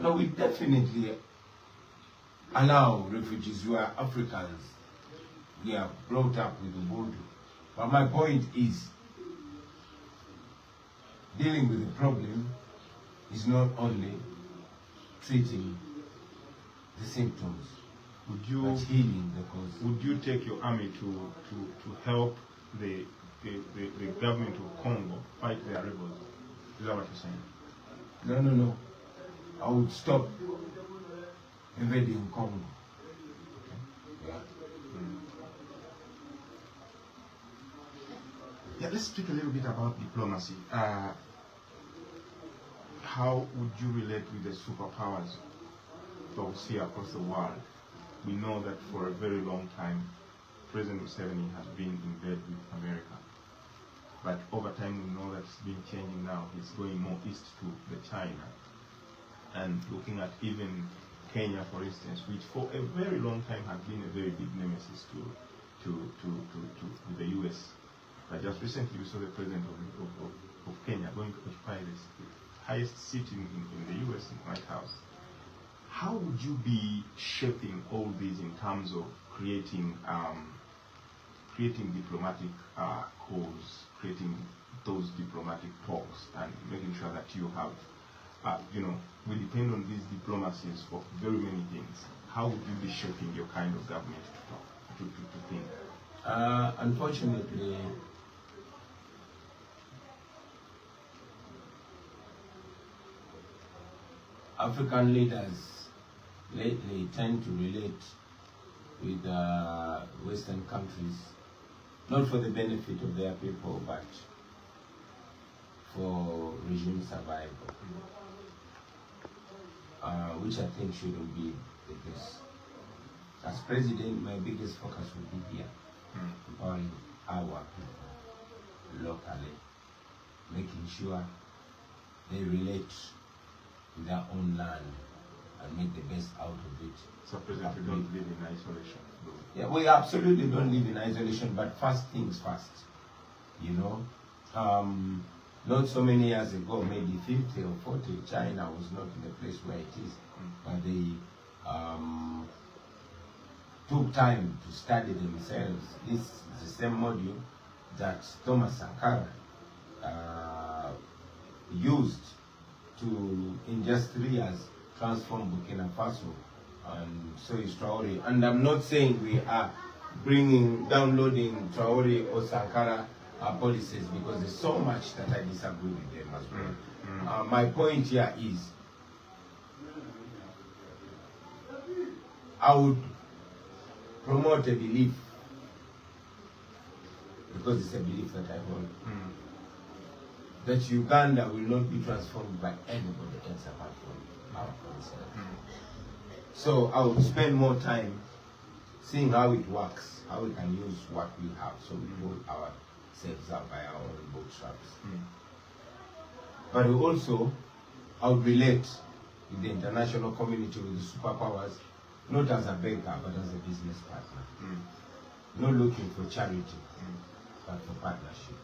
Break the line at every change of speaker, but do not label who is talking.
No, we definitely allow refugees who are Africans. We are brought up with Ubuntu. But my point is, dealing with the problem is not only treating the symptoms, but healing the cause.
Would you take your army to help the government of Congo fight their rebels? Is that what you're saying?
No. I would stop invading Congo. Okay. Yeah.
Yeah, let's speak a little bit about diplomacy. How would you relate with the superpowers that we see across the world? We know that for a very long time, President Museveni has been in bed with America. But over time, we know that it's been changing now. It's going more east to the China. And looking at even Kenya, for instance, which for a very long time has been a very big nemesis to the US. But just recently, we saw the president of Kenya going to occupy the highest seat in the US, in the White House. How would you be shaping all these in terms of creating diplomatic calls, creating those diplomatic talks, and making sure that you have, we depend on these diplomacies for very many things. How would you be shaping your kind of government to think?
Unfortunately, African leaders lately tend to relate with Western countries, not for the benefit of their people, but for regime survival, which I think shouldn't be the case. As president, my biggest focus will be here, empowering our people locally, making sure they relate with their own land and make the best out of it.
So, President, we don't live in isolation.
Yeah, we absolutely don't live in isolation, but first things first. Not so many years ago, maybe 50 or 40, China was not in the place where it is. But they took time to study themselves. This is the same module that Thomas Sankara used to, in just 3 years, transform Burkina Faso. And so is Traore. And I'm not saying we are downloading Traore or Sankara policies, because there's so much that I disagree with them as well. My point here is, I would promote a belief, because it's a belief that I hold, that Uganda will not be transformed by anybody else apart from our president. So I would spend more time seeing how it works, how we can use what we have, so we hold ourselves up by our own bootstraps. But also, I would relate with the international community, with the superpowers, not as a beggar, but as a business partner. Not looking for charity, but for partnership.